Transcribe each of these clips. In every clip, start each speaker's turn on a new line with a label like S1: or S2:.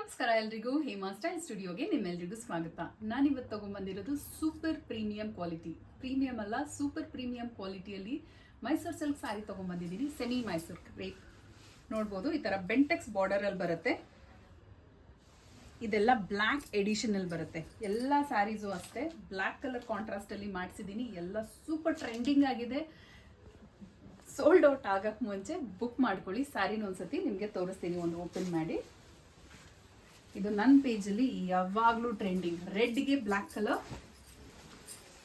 S1: ನಮಸ್ಕಾರ ಎಲ್ರಿಗೂ ಹೇಮಾ ಸ್ಟೈಲ್ ಸ್ಟುಡಿಯೋಗೆ ನಿಮ್ಮೆಲ್ರಿಗೂ ಸ್ವಾಗತ. ನಾನಿವತ್ತು ತಗೊಂಡ್ಬಂದಿರೋದು ಸೂಪರ್ ಪ್ರೀಮಿಯಂ ಕ್ವಾಲಿಟಿ, ಪ್ರೀಮಿಯಂ ಅಲ್ಲ ಸೂಪರ್ ಪ್ರೀಮಿಯಂ ಕ್ವಾಲಿಟಿಯಲ್ಲಿ ಮೈಸೂರು ಸಿಲ್ಕ್ ಸ್ಯಾರಿ ತಗೊಂಡ್ಬಂದಿದ್ದೀನಿ. ಸೆಮಿ ಮೈಸೂರು ಕ್ರೇಪ್ ನೋಡ್ಬೋದು. ಈ ಥರ ಬೆಂಟೆಕ್ಸ್ ಬಾರ್ಡರಲ್ಲಿ ಬರುತ್ತೆ. ಇದೆಲ್ಲ ಬ್ಲ್ಯಾಕ್ ಎಡಿಷನಲ್ಲಿ ಬರುತ್ತೆ. ಎಲ್ಲ ಸ್ಯಾರೀಸು ಅಷ್ಟೇ ಬ್ಲ್ಯಾಕ್ ಕಲರ್ ಕಾಂಟ್ರಾಸ್ಟಲ್ಲಿ ಮಾಡಿಸಿದ್ದೀನಿ. ಎಲ್ಲ ಸೂಪರ್ ಟ್ರೆಂಡಿಂಗ್ ಆಗಿದೆ. ಸೋಲ್ಡ್ ಔಟ್ ಆಗಕ್ಕೆ ಮುಂಚೆ ಬುಕ್ ಮಾಡ್ಕೊಳ್ಳಿ. ಸ್ಯಾರಿನ ಒಂದ್ಸತಿ ನಿಮಗೆ ತೋರಿಸ್ತೀನಿ, ಒಂದು ಓಪನ್ ಮಾಡಿ. ಇದು ನನ್ನ ಪೇಜಲ್ಲಿ ಯಾವಾಗಲೂ ಟ್ರೆಂಡಿಂಗ್, ರೆಡ್ಗೆ ಬ್ಲ್ಯಾಕ್ ಕಲರ್.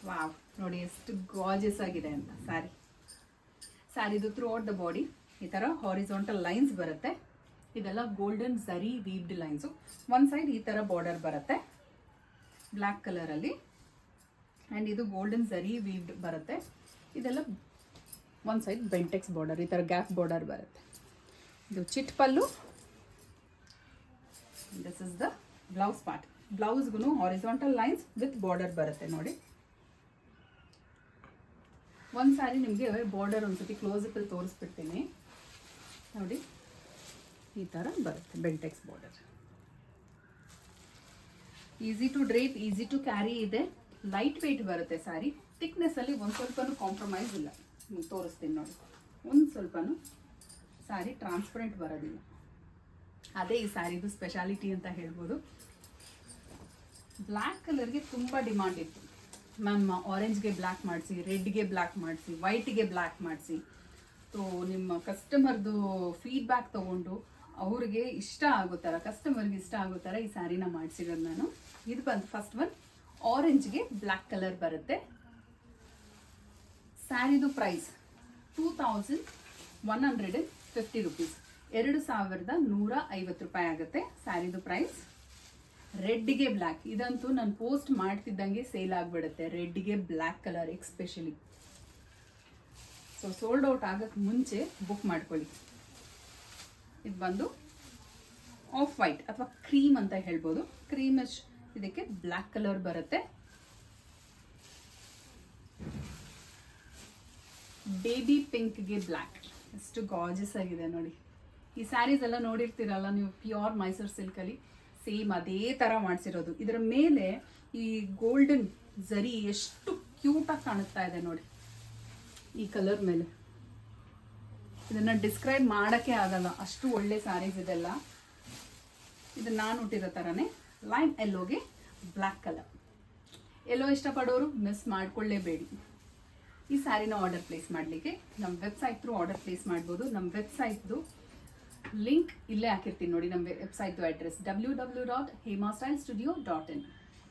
S1: ವಾವ್, ನೋಡಿ ಎಷ್ಟು ಗಾರ್ಜಸ್ ಆಗಿದೆ ಅಂತ ಸ್ಯಾರಿ. ಸ್ಯಾರಿದು ಥ್ರೂ ಔಟ್ ದ ಬಾಡಿ ಈ ಥರ ಹಾರಿಜಾಂಟಲ್ ಲೈನ್ಸ್ ಬರುತ್ತೆ. ಇದೆಲ್ಲ ಗೋಲ್ಡನ್ ಝರಿ ವೀವ್ಡ್ ಲೈನ್ಸು. ಒಂದು ಸೈಡ್ ಈ ಥರ ಬಾರ್ಡರ್ ಬರುತ್ತೆ ಬ್ಲ್ಯಾಕ್ ಕಲರಲ್ಲಿ, ಆ್ಯಂಡ್ ಇದು ಗೋಲ್ಡನ್ ಝರಿ ವೀವ್ಡ್ ಬರುತ್ತೆ. ಇದೆಲ್ಲ ಒಂದು ಸೈಡ್ ಬೆಂಟೆಕ್ಸ್ ಬಾರ್ಡರ್, ಈ ಥರ ಗ್ಯಾಪ್ ಬಾರ್ಡರ್ ಬರುತ್ತೆ. ಇದು ಚಿಟ್ pallu. This is the blouse part. ಬ್ಲೌಸ್ಗೂ ಹಾರಿಜಾಂಟಲ್ ಲೈನ್ಸ್ ವಿತ್ ಬಾರ್ಡರ್ ಬರುತ್ತೆ ನೋಡಿ. ಒಂದು ಸಾರಿ ನಿಮಗೆ ಬಾರ್ಡರ್ ಒಂದ್ಸತಿ ಕ್ಲೋಸಪ್ಪಲ್ಲಿ ತೋರಿಸ್ಬಿಡ್ತೀನಿ ನೋಡಿ. ಈ ಥರ ಬರುತ್ತೆ Bentex border. Easy to drape, easy to carry ಇದೆ. ಲೈಟ್ ವೆಯ್ಟ್ ಬರುತ್ತೆ ಸ್ಯಾರಿ. ಥಿಕ್ನೆಸ್ಸಲ್ಲಿ ಒಂದು ಸ್ವಲ್ಪನೂ ಕಾಂಪ್ರಮೈಸ್ ಇಲ್ಲ. ತೋರಿಸ್ತೀನಿ ನೋಡಿ. ಒಂದು ಸ್ವಲ್ಪನೂ ಸ್ಯಾರಿ ಟ್ರಾನ್ಸ್ಪರೆಂಟ್ ಬರೋದಿಲ್ಲ. ಅದೇ ಈ ಸ್ಯಾರಿದು ಸ್ಪೆಷಾಲಿಟಿ ಅಂತ ಹೇಳ್ಬೋದು. ಬ್ಲ್ಯಾಕ್ ಕಲರ್ಗೆ ತುಂಬ ಡಿಮಾಂಡ್ ಇತ್ತು. ಮ್ಯಾಮ್ ಆರೆಂಜ್ಗೆ ಬ್ಲ್ಯಾಕ್ ಮಾಡಿಸಿ, ರೆಡ್ಗೆ ಬ್ಲ್ಯಾಕ್ ಮಾಡಿಸಿ, ವೈಟ್ಗೆ ಬ್ಲ್ಯಾಕ್ ಮಾಡಿಸಿ. ಸೊ ನಿಮ್ಮ ಕಸ್ಟಮರ್ದು ಫೀಡ್ಬ್ಯಾಕ್ ತೊಗೊಂಡು ಅವ್ರಿಗೆ ಇಷ್ಟ ಆಗೋ ಥರ, ಕಸ್ಟಮರ್ಗೆ ಇಷ್ಟ ಆಗೋ ಥರ ಈ ಸ್ಯಾರಿನ ಮಾಡಿಸಿರೋದು ನಾನು. ಇದು ಬಂದು ಫಸ್ಟ್ ಒನ್ ಆರೆಂಜ್ಗೆ ಬ್ಲ್ಯಾಕ್ ಕಲರ್ ಬರುತ್ತೆ. ಸ್ಯಾರಿದು ಪ್ರೈಸ್ 2150 ರುಪೀಸ್, 2150 ರೂಪಾಯಿ ಆಗುತ್ತೆ ಸ್ಯಾರಿದು ಪ್ರೈಸ್. ರೆಡ್ಗೆ ಬ್ಲ್ಯಾಕ್, ಇದಂತೂ ನಾನು ಪೋಸ್ಟ್ ಮಾಡ್ತಿದ್ದಂಗೆ ಸೇಲ್ ಆಗಿಬಿಡುತ್ತೆ. ರೆಡ್ಗೆ black colour especially. So sold out ಆಗೋಕ್ಕೆ ಮುಂಚೆ ಬುಕ್ ಮಾಡ್ಕೊಳ್ಳಿ. ಇದು ಬಂದು ಆಫ್ ವೈಟ್ ಅಥವಾ ಕ್ರೀಮ್ ಅಂತ ಹೇಳ್ಬೋದು. ಕ್ರೀಮಶ್ ಇದಕ್ಕೆ ಬ್ಲ್ಯಾಕ್ ಕಲರ್ ಬರುತ್ತೆ. ಬೇಬಿ ಪಿಂಕ್ಗೆ ಬ್ಲ್ಯಾಕ್, ಎಷ್ಟು ಗಾರ್ಜಸ್ ಆಗಿದೆ ನೋಡಿ. ಈ ಸ್ಯಾರೀಸ್ ಎಲ್ಲ ನೋಡಿರ್ತೀರಲ್ಲ ನೀವು, ಪ್ಯೂರ್ ಮೈಸೂರು ಸಿಲ್ಕಲ್ಲಿ ಸೇಮ್ ಅದೇ ಥರ ಮಾಡಿಸಿರೋದು. ಇದರ ಮೇಲೆ ಈ ಗೋಲ್ಡನ್ ಝರಿ ಎಷ್ಟು ಕ್ಯೂಟಾಗಿ ಕಾಣಿಸ್ತಾ ಇದೆ ನೋಡಿ ಈ ಕಲರ್ ಮೇಲೆ. ಇದನ್ನು ಡಿಸ್ಕ್ರೈಬ್ ಮಾಡೋಕ್ಕೆ ಆಗಲ್ಲ, ಅಷ್ಟು ಒಳ್ಳೆ ಸ್ಯಾರೀಸ್ ಇದೆಲ್ಲ. ಇದನ್ನು ನಾನು ಹುಟ್ಟಿರೋ ಥರನೇ ಲೈಮ್ ಎಲ್ಲೋಗೆ ಬ್ಲ್ಯಾಕ್ ಕಲರ್. ಎಲ್ಲೋ ಇಷ್ಟಪಡೋರು ಮಿಸ್ ಮಾಡ್ಕೊಳ್ಳೇಬೇಡಿ. ಈ ಸ್ಯಾರಿನ ಆರ್ಡರ್ ಪ್ಲೇಸ್ ಮಾಡಲಿಕ್ಕೆ ನಮ್ಮ ವೆಬ್ಸೈಟ್ ಥ್ರೂ ಆರ್ಡರ್ ಪ್ಲೇಸ್ ಮಾಡ್ಬೋದು. ನಮ್ಮ ವೆಬ್ಸೈಟ್ದು ಲಿಂಕ್ ಇಲ್ಲೇ ಹಾಕಿರ್ತೀನಿ ನೋಡಿ. ನಮ್ಮ ವೆಬ್ಸೈಟ್ದು ಅಡ್ರೆಸ್ www.hemastylestudio.in.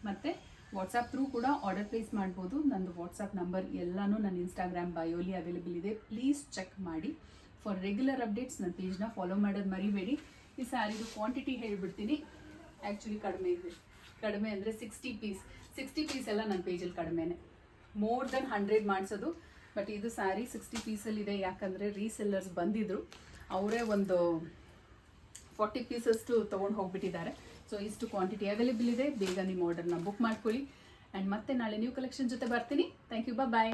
S1: ಮತ್ತು ವಾಟ್ಸಪ್ ಥ್ರೂ ಕೂಡ ಆರ್ಡರ್ ಪ್ಲೇಸ್ ಮಾಡ್ಬೋದು. ನಂದು ವಾಟ್ಸಪ್ ನಂಬರ್ ಎಲ್ಲನೂ ನನ್ನ ಇನ್ಸ್ಟಾಗ್ರಾಮ್ ಬಯೋಲಿ ಅವೈಲೇಬಲ್ ಇದೆ. ಪ್ಲೀಸ್ ಚೆಕ್ ಮಾಡಿ. ಫಾರ್ ರೆಗ್ಯುಲರ್ ಅಪ್ಡೇಟ್ಸ್ ನನ್ನ ಪೇಜ್ನ ಫಾಲೋ ಮಾಡೋದು ಮರಿಬೇಡಿ. ಈ ಸ್ಯಾರಿದು ಕ್ವಾಂಟಿಟಿ ಹೇಳ್ಬಿಡ್ತೀನಿ. ಆ್ಯಕ್ಚುಲಿ ಕಡಿಮೆ ಇದೆ. ಕಡಿಮೆ ಅಂದರೆ 60 ಪೀಸ್ ಎಲ್ಲ ನನ್ನ ಪೇಜಲ್ಲಿ ಕಡಿಮೆನೇ. ಮೋರ್ ದೆನ್ 100 ಮಾಡಿಸೋದು. ಬಟ್ ಇದು ಸ್ಯಾರಿ 60 ಪೀಸಲ್ಲಿದೆ. ಯಾಕಂದರೆ ರೀಸೆಲ್ಲರ್ಸ್ ಬಂದಿದ್ದರು, ಅವರೇ ಒಂದು 40 ಪೀಸಸ್ಟು ತೊಗೊಂಡು ಹೋಗ್ಬಿಟ್ಟಿದ್ದಾರೆ. ಸೊ ಇಷ್ಟು ಕ್ವಾಂಟಿಟಿ ಅವೈಲೇಬಲ್ ಇದೆ. ಬೇಗ ನಿಮ್ಮ ಆರ್ಡರ್ನ ಬುಕ್ ಮಾಡ್ಕೊಳ್ಳಿ. ಆ್ಯಂಡ್ ಮತ್ತೆ ನಾಳೆ ನ್ಯೂ ಕಲೆಕ್ಷನ್ ಜೊತೆ ಬರ್ತೀನಿ. Thank you, bye.